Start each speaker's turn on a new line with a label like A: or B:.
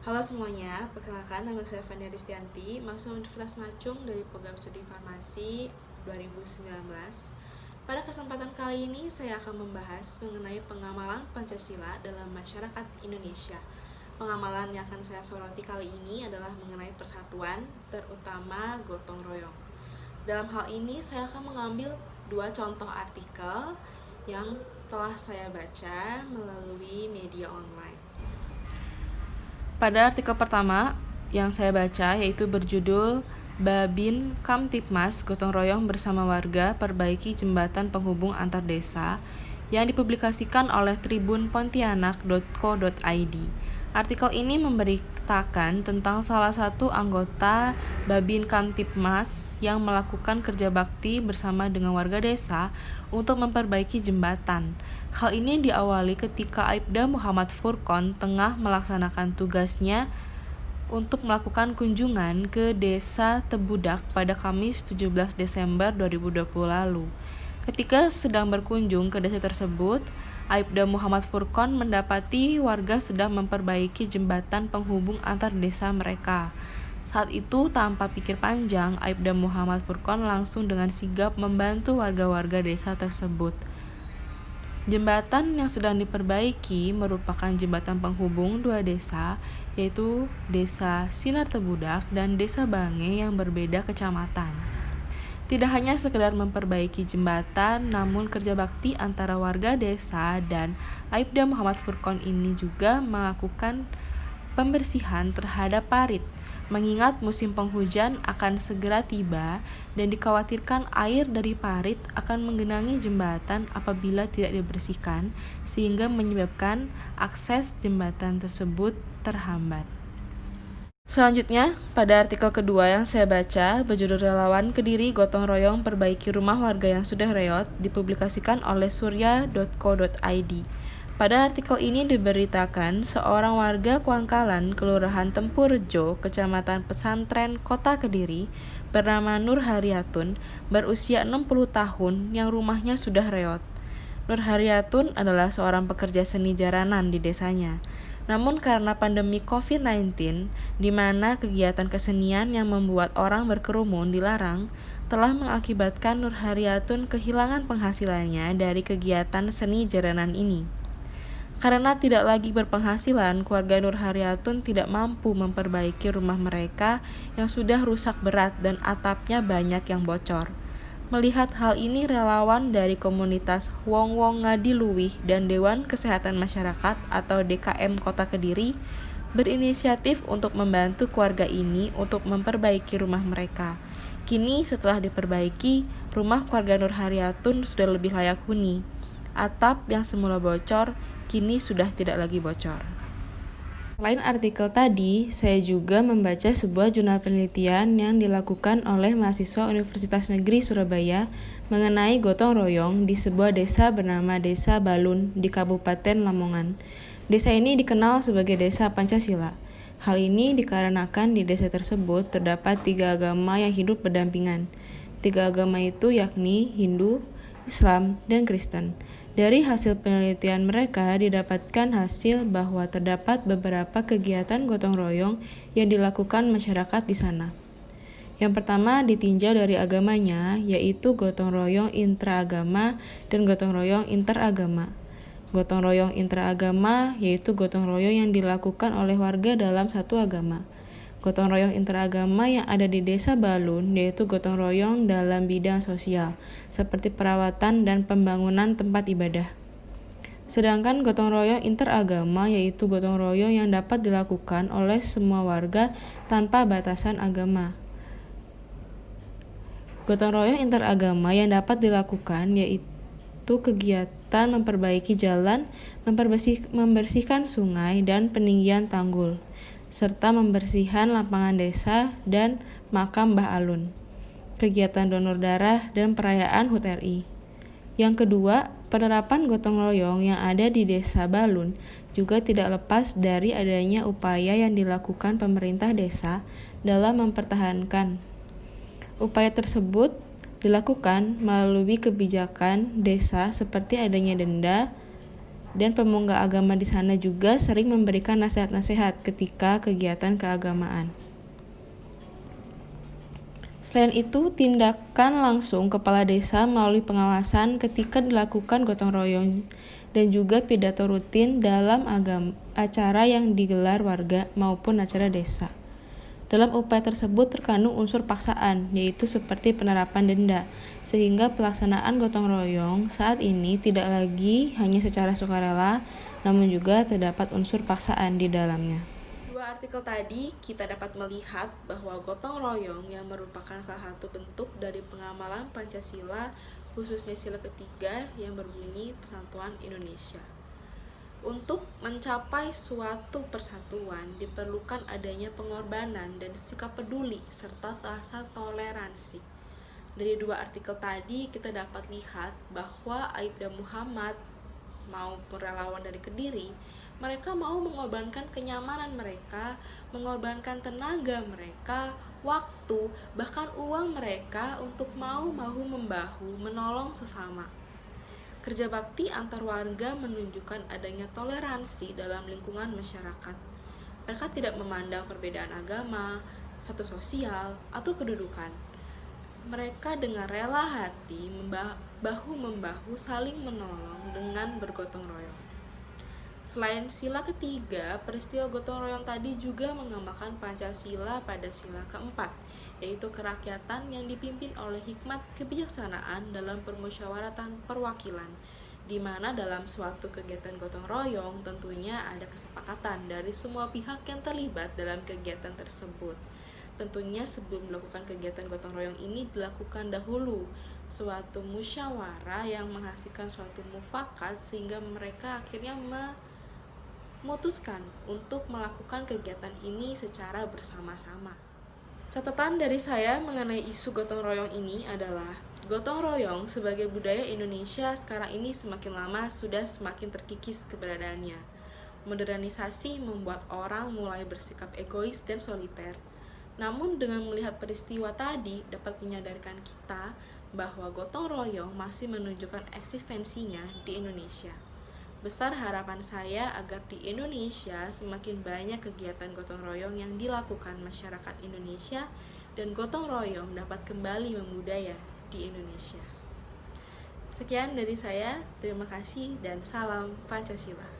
A: Halo semuanya, perkenalkan nama saya Fania Ristianti, mahasiswa Universitas Macung dari Program Studi Farmasi 2019. Pada kesempatan kali ini saya akan membahas mengenai pengamalan Pancasila dalam masyarakat Indonesia. Pengamalan yang akan saya soroti kali ini adalah mengenai persatuan, terutama gotong royong. Dalam hal ini saya akan mengambil dua contoh artikel yang telah saya baca melalui media online. Pada artikel pertama yang saya baca yaitu berjudul Babin Kamtipmas Gotong Royong Bersama Warga Perbaiki Jembatan Penghubung Antar Desa yang dipublikasikan oleh tribunpontianak.co.id. Artikel ini memberitakan tentang salah satu anggota Babin Kamtipmas yang melakukan kerja bakti bersama dengan warga desa untuk memperbaiki jembatan. Hal ini diawali ketika Aibda Muhammad Furqon tengah melaksanakan tugasnya untuk melakukan kunjungan ke Desa Tebudak pada Kamis 17 Desember 2020 lalu. Ketika sedang berkunjung ke desa tersebut, Aibda Muhammad Furqon mendapati warga sedang memperbaiki jembatan penghubung antar desa mereka. Saat itu, tanpa pikir panjang, Aibda Muhammad Furqon langsung dengan sigap membantu warga-warga desa tersebut. Jembatan yang sedang diperbaiki merupakan jembatan penghubung dua desa, yaitu Desa Sinar Tebudak dan Desa Bange yang berbeda kecamatan. Tidak hanya sekedar memperbaiki jembatan, namun kerja bakti antara warga desa dan Aibda Muhammad Furqon ini juga melakukan pembersihan terhadap parit, mengingat musim penghujan akan segera tiba dan dikhawatirkan air dari parit akan menggenangi jembatan apabila tidak dibersihkan, sehingga menyebabkan akses jembatan tersebut terhambat. Selanjutnya, pada artikel kedua yang saya baca, berjudul Relawan Kediri Gotong Royong Perbaiki Rumah Warga yang Sudah Reot, dipublikasikan oleh surya.co.id. Pada artikel ini diberitakan seorang warga Kuangkalan, Kelurahan Tempurjo, Kecamatan Pesantren, Kota Kediri, bernama Nur Haryatun, berusia 60 tahun yang rumahnya sudah reot. Nur Haryatun adalah seorang pekerja seni jaranan di desanya. Namun karena pandemi COVID-19, di mana kegiatan kesenian yang membuat orang berkerumun dilarang, telah mengakibatkan Nur Haryatun kehilangan penghasilannya dari kegiatan seni jaranan ini. Karena tidak lagi berpenghasilan, keluarga Nur Haryatun tidak mampu memperbaiki rumah mereka yang sudah rusak berat dan atapnya banyak yang bocor. Melihat hal ini, relawan dari komunitas Wong Wong Ngadiluwih dan Dewan Kesehatan Masyarakat atau DKM Kota Kediri berinisiatif untuk membantu keluarga ini untuk memperbaiki rumah mereka. Kini setelah diperbaiki, rumah keluarga Nur Haryatun sudah lebih layak huni. Atap yang semula bocor kini sudah tidak lagi bocor. Selain artikel tadi, saya juga membaca sebuah jurnal penelitian yang dilakukan oleh mahasiswa Universitas Negeri Surabaya mengenai gotong royong di sebuah desa bernama Desa Balun di Kabupaten Lamongan. Desa ini dikenal sebagai Desa Pancasila. Hal ini dikarenakan di desa tersebut terdapat 3 agama yang hidup berdampingan. 3 agama itu yakni Hindu, Islam, dan Kristen. Dari hasil penelitian mereka didapatkan hasil bahwa terdapat beberapa kegiatan gotong royong yang dilakukan masyarakat di sana. Yang pertama ditinjau dari agamanya, yaitu gotong royong intraagama dan gotong royong interagama. Gotong royong intraagama yaitu gotong royong yang dilakukan oleh warga dalam satu agama. Gotong royong interagama yang ada di Desa Balun yaitu gotong royong dalam bidang sosial, seperti perawatan dan pembangunan tempat ibadah. Sedangkan gotong royong interagama yaitu gotong royong yang dapat dilakukan oleh semua warga tanpa batasan agama. Gotong royong interagama yang dapat dilakukan yaitu kegiatan memperbaiki jalan, membersihkan sungai, dan peninggian tanggul, serta membersihkan lapangan desa dan makam Mbah Alun, kegiatan donor darah, dan perayaan HUT RI. Yang kedua, penerapan gotong royong yang ada di Desa Balun juga tidak lepas dari adanya upaya yang dilakukan pemerintah desa dalam mempertahankan. Upaya tersebut dilakukan melalui kebijakan desa seperti adanya denda, Dan pemuka agama di sana juga sering memberikan nasihat-nasihat ketika kegiatan keagamaan. Selain itu, tindakan langsung kepala desa melalui pengawasan ketika dilakukan gotong royong dan juga pidato rutin dalam acara yang digelar warga maupun acara desa. Dalam upaya tersebut terkandung unsur paksaan, yaitu seperti penerapan denda, sehingga pelaksanaan gotong royong saat ini tidak lagi hanya secara sukarela, namun juga terdapat unsur paksaan di dalamnya. Dua artikel tadi kita dapat melihat bahwa gotong royong yang merupakan salah satu bentuk dari pengamalan Pancasila, khususnya sila ketiga yang berbunyi Persatuan Indonesia. Untuk mencapai suatu persatuan diperlukan adanya pengorbanan dan sikap peduli serta rasa toleransi. Dari dua artikel tadi kita dapat lihat bahwa Aibda Muhammad maupun relawan dari Kediri, mereka mau mengorbankan kenyamanan mereka, mengorbankan tenaga mereka, waktu, bahkan uang mereka untuk mau membahu menolong sesama. Kerja bakti antar warga menunjukkan adanya toleransi dalam lingkungan masyarakat. Mereka tidak memandang perbedaan agama, status sosial, atau kedudukan. Mereka dengan rela hati bahu-membahu saling menolong dengan bergotong royong. Selain sila ketiga, peristiwa gotong royong tadi juga menggambarkan Pancasila pada sila keempat, yaitu kerakyatan yang dipimpin oleh hikmat kebijaksanaan dalam permusyawaratan perwakilan, di mana dalam suatu kegiatan gotong royong tentunya ada kesepakatan dari semua pihak yang terlibat dalam kegiatan tersebut. Tentunya sebelum melakukan kegiatan gotong royong ini dilakukan dahulu suatu musyawarah yang menghasilkan suatu mufakat sehingga mereka akhirnya memutuskan untuk melakukan kegiatan ini secara bersama-sama. Catatan dari saya mengenai isu gotong royong ini adalah gotong royong sebagai budaya Indonesia sekarang ini semakin lama sudah semakin terkikis keberadaannya. Modernisasi membuat orang mulai bersikap egois dan soliter. Namun dengan melihat peristiwa tadi dapat menyadarkan kita bahwa gotong royong masih menunjukkan eksistensinya di Indonesia. Besar harapan saya agar di Indonesia semakin banyak kegiatan gotong royong yang dilakukan masyarakat Indonesia dan gotong royong dapat kembali membudaya di Indonesia. Sekian dari saya, terima kasih dan salam Pancasila.